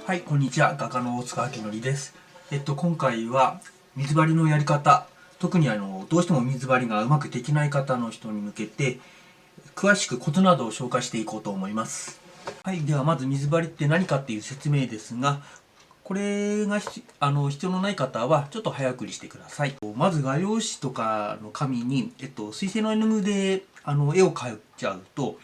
はい、こんにちは。画家の大塚明則です。今回は水張りのやり方、特にどうしても水張りがうまくできない方の人に向けて、詳しくコツなどを紹介していこうと思います。はい、ではまず水張りって何かっていう説明ですが、これが必要のない方はちょっと早送りしてください。まず画用紙とかの紙に、水性の絵の具で絵を描いちゃうと、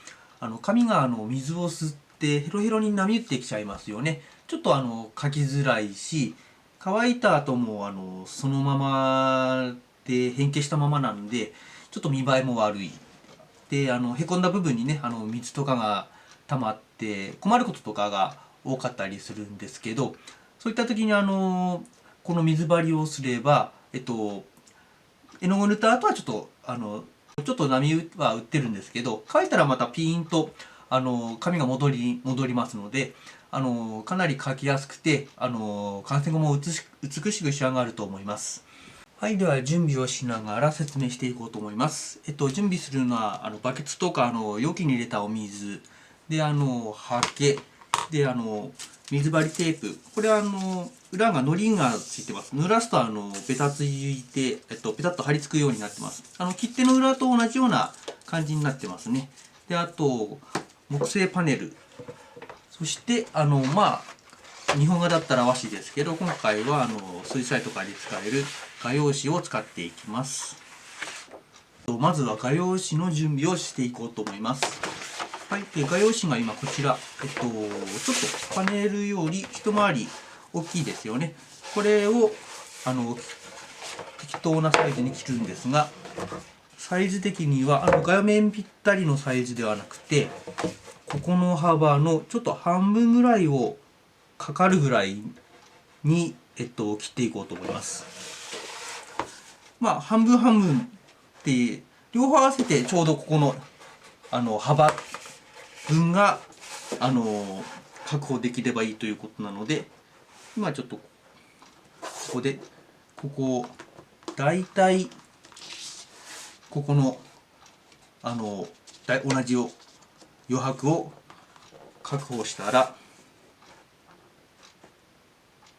紙が水を吸ってヘロヘロに波打ってきちゃいますよね。ちょっと描きづらいし、乾いた後もそのままで変形したままなんで、ちょっと見栄えも悪い。でへこんだ部分にね水とかが溜まって困ることとかが多かったりするんですけど、そういった時にこの水張りをすれば絵の具塗った後はちょっと波は打ってるんですけど、乾いたらまたピーンと紙が戻りますので、かなり描きやすくて完成後も美しく仕上がると思います。はい、では準備をしながら説明していこうと思います。準備するのはバケツとか容器に入れたお水でハケで水張りテープ、これは裏がのりがついてます。濡らすとベタついてペタッと貼り付くようになってます。切手の裏と同じような感じになってますね。であと木製パネル、そして日本画だったら和紙ですけど、今回は水彩とかで使える画用紙を使っていきます。まずは画用紙の準備をしていこうと思います。はい、で画用紙が今こちら、ちょっとパネルより一回り大きいですよね。これを適当なサイズに切るんですが、サイズ的には画面ぴったりのサイズではなくて、ここの幅のちょっと半分ぐらいをかかるぐらいに、切っていこうと思います。半分半分って両方合わせてちょうどここの幅分が確保できればいいということなので、今ちょっとここでここをだいたいここの同じ余白を確保したら、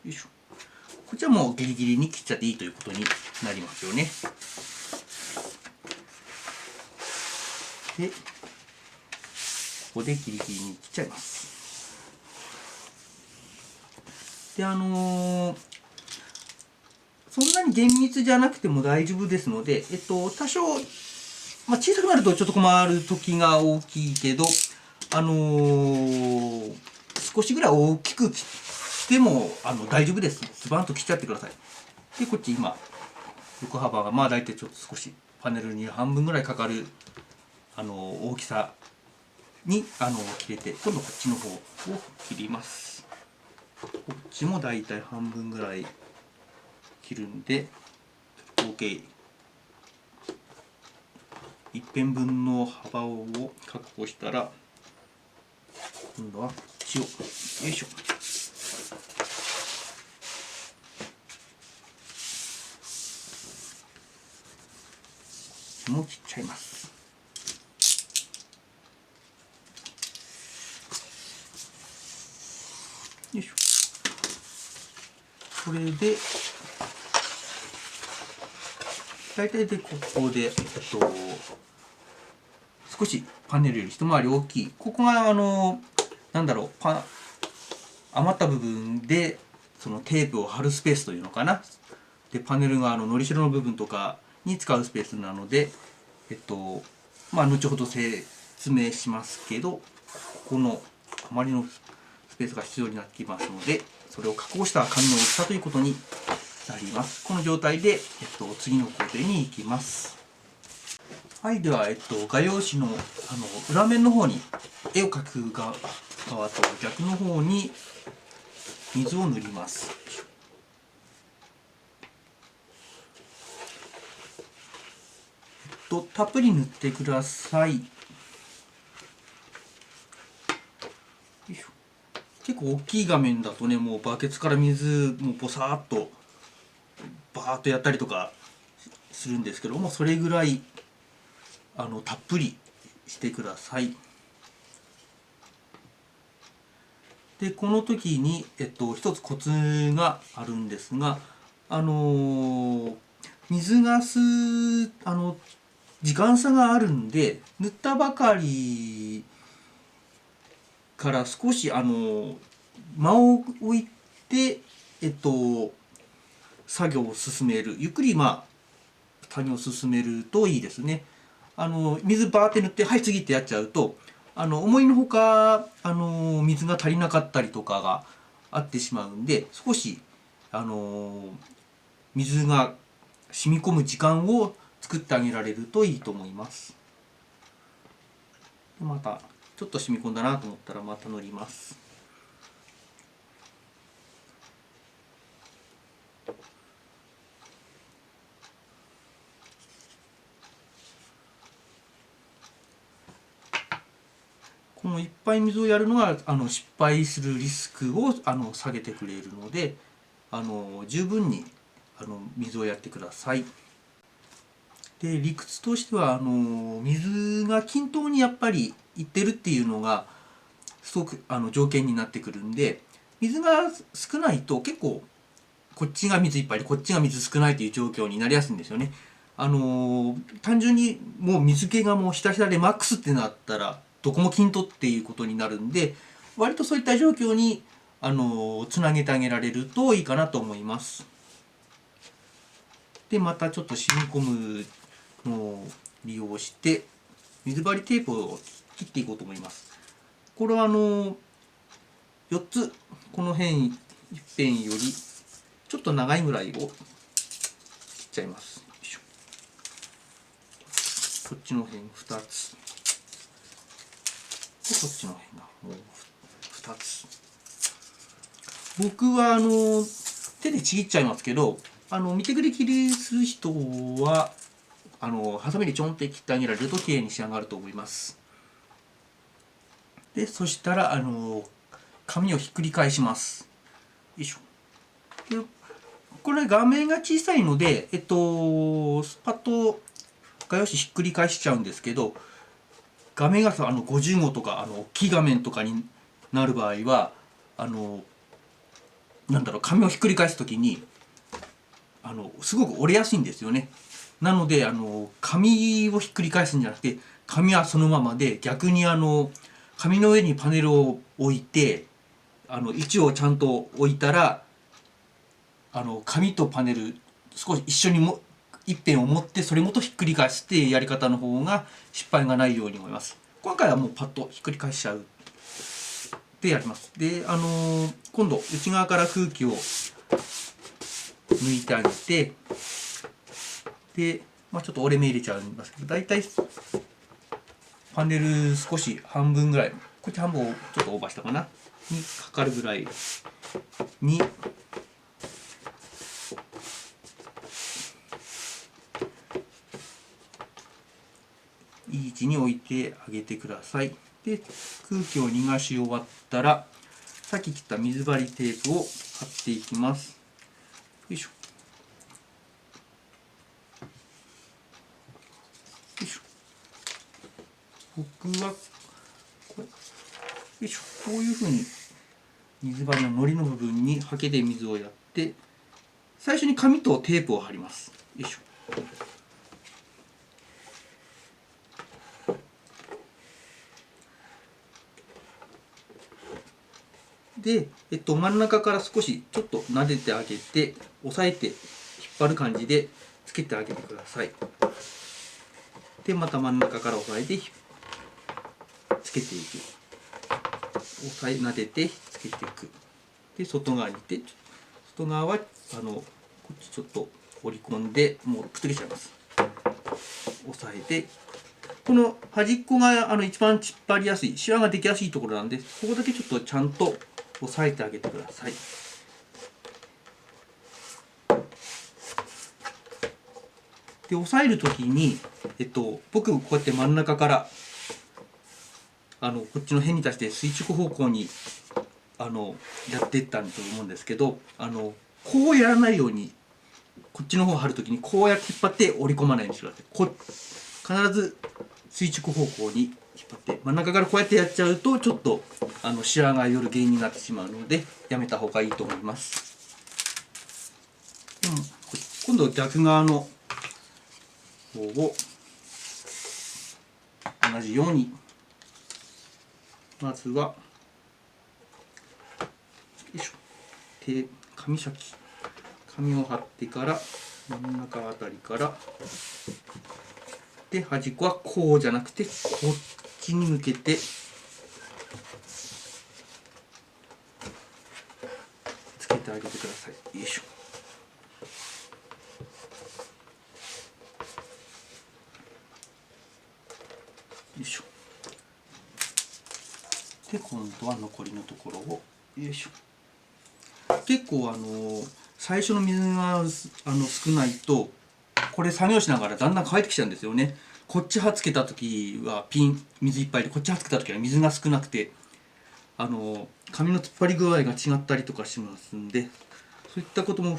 よいしょ、こっちはもうギリギリに切っちゃっていいということになりますよね。でここでギリギリに切っちゃいます。でそんなに厳密じゃなくても大丈夫ですので、多少、小さくなるとちょっと困る時が大きいけど、少しぐらい大きく切っても大丈夫です。ズバンと切っちゃってください。でこっち今横幅が大体ちょっと少しパネルに半分ぐらいかかる大きさに切れて、今度こっちの方を切ります。こっちも大体半分ぐらい切るんで、合計1辺分の幅を確保したら、今度はこっちをよいしょ、もう切っちゃいます。よいしょ。これで大体でここで少しパネルより一回り大きい、ここがなんだろう、余った部分でそのテープを貼るスペースというのかな。でパネルがのりしろの部分とかに使うスペースなので、後ほど説明しますけど、ここのあまりのスペースが必要になってきますので、それを加工した紙の大きさということになります。この状態で、次の工程に行きます。はい、では、画用紙の裏面の方に絵を描く側と逆の方に水を塗ります。たっぷり塗ってください。結構大きい画面だとね、もうバケツから水もボサーっとバーッとやったりとかするんですけども、それぐらいたっぷりしてください。でこの時に、一つコツがあるんですが、水が時間差があるんで、塗ったばかりから少し間を置いて、作業を進める、ゆっくり作業を進めるといいですね。水バーって塗ってはい次ってやっちゃうと思いのほか水が足りなかったりとかがあってしまうんで、少し水が染み込む時間を作ってあげられるといいと思います。またちょっと染み込んだなと思ったらまた塗ります。このいっぱい水をやるのは失敗するリスクを下げてくれるので十分に水をやってください。で理屈としては水が均等にやっぱりいってるっていうのがすごく条件になってくるんで、水が少ないと結構こっちが水いっぱいでこっちが水少ないという状況になりやすいんですよね。単純にもう水気がもうひたひたでマックスってなったらどこも均等っていうことになるんで、割とそういった状況につなげてあげられるといいかなと思います。でまたちょっと染み込むのを利用して水張りテープを切っていこうと思います。これは4つこの辺一辺よりちょっと長いぐらいを切っちゃいます。こっちの辺2つでこっちの辺がもう2つ。僕は手でちぎっちゃいますけど見てくれ切りする人はハサミでちょんって切ってあげられるときれいに仕上がると思います。でそしたら紙をひっくり返します。よいしょ。でこれ画面が小さいのでスパッと画用紙ひっくり返しちゃうんですけど、画面が50号とか大きい画面とかになる場合は紙をひっくり返す時にすごく折れやすいんですよね。なので紙をひっくり返すんじゃなくて紙はそのままで、逆に紙の上にパネルを置いて位置をちゃんと置いたら紙とパネル少し一緒に一辺を持ってそれごとひっくり返すっていうやり方の方が失敗がないように思います。今回はもうパッとひっくり返しちゃうでやります。で今度内側から空気を抜いてあげて、で、ちょっと折れ目入れちゃうんですけど、だいたいパネル少し半分ぐらい、こっち半分をちょっとオーバーしたかなにかかるぐらいにいい位置に置いてあげてください。で空気を逃がし終わったらさっき切った水張りテープを貼っていきます。よいしょ。僕はこういうふうに水張りの糊の部分にハケで水をやって最初に紙とテープを貼ります。よいしょ。で、真ん中から少しちょっと撫でてあげて押さえて引っ張る感じでつけてあげてください。でまた真ん中から押さえてつけていく。押さえ撫でてつけていく。で外側にいて外側はこっちちょっと折り込んでもうくっつけちゃいます。押さえてこの端っこが一番突っ張りやすいシワができやすいところなんで、ここだけちょっとちゃんと押さえてあげてください。で押さえる時に僕こうやって真ん中からこっちの辺に出して垂直方向にやっていったと思うんですけどこうやらないようにこっちの方を貼る時にこうやって引っ張って折り込まないようにしてください。必ず垂直方向に引っ張って真ん中からこうやってやっちゃうとちょっとシワが寄る原因になってしまうのでやめた方がいいと思います。でも今度逆側の方を同じようにまずはよいしょ紙先紙を貼ってから真ん中あたりからで端っこはこうじゃなくてこっちに向けてつけてあげてください。よいしょ。よいしょ。で今度は残りのところをよいしょ。結構最初の水が少ないとこれ作業しながらだんだん乾いてきちゃうんですよね。こっち刃つけた時は水いっぱいでこっち刃つけた時は水が少なくて紙の突っ張り具合が違ったりとかしますんで、そういったことも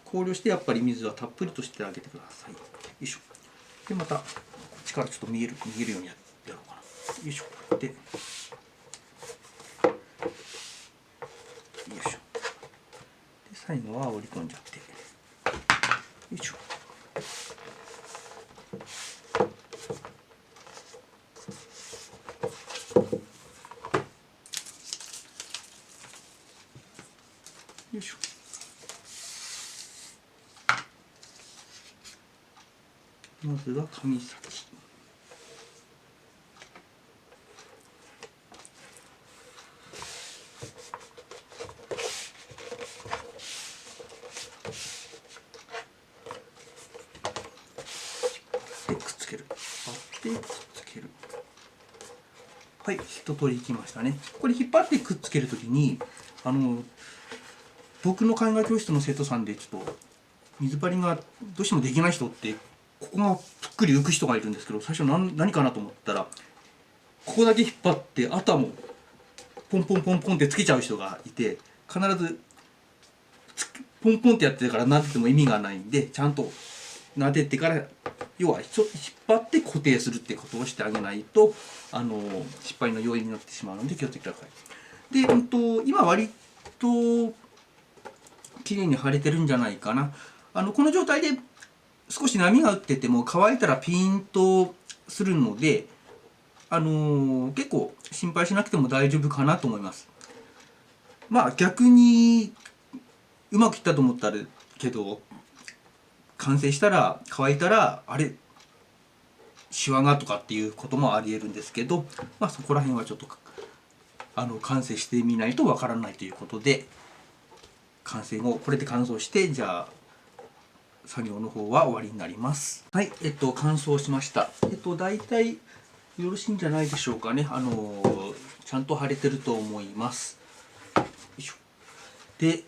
考慮してやっぱり水はたっぷりとしてあげてください。よいしょ。でまたこっちからちょっと見えるようにやろうかな。よいしょ。でよいしょ。で最後は折り込んじゃってよいしょ。よいしょ。まずは紙先。でくっつける。引っ張ってくっつける。はい、一通りいきましたね。これ引っ張ってくっつけるときに僕の絵画教室の生徒さんでちょっと水張りがどうしてもできない人ってここがぷっくり浮く人がいるんですけど、最初何かなと思ったらここだけ引っ張ってあとはもうポンポンポンポンってつけちゃう人がいて、必ずポンポンってやってから撫でても意味がないんで、ちゃんと撫でてから要は引っ張って固定するってことをしてあげないと失敗の要因になってしまうので気をつけてください。で、今割と綺麗に貼れてるんじゃないかな。この状態で少し波が打ってても乾いたらピーンとするので、結構心配しなくても大丈夫かなと思います。まあ逆にうまくいったと思ったけど完成したら乾いたらあれシワがとかっていうこともありえるんですけど、まあそこら辺はちょっと完成してみないとわからないということで、完成後これで乾燥してじゃあ作業の方は終わりになります。はい、乾燥しました。大体よろしいんじゃないでしょうかね。ちゃんと貼れてると思います。よいしょ。で、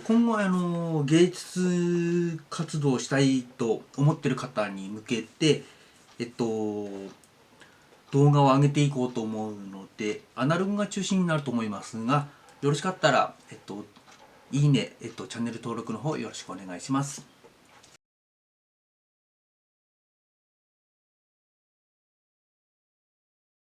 今後芸術活動をしたいと思ってる方に向けて、動画を上げていこうと思うので、アナログが中心になると思いますが、よろしかったら、いいね、チャンネル登録の方よろしくお願いします。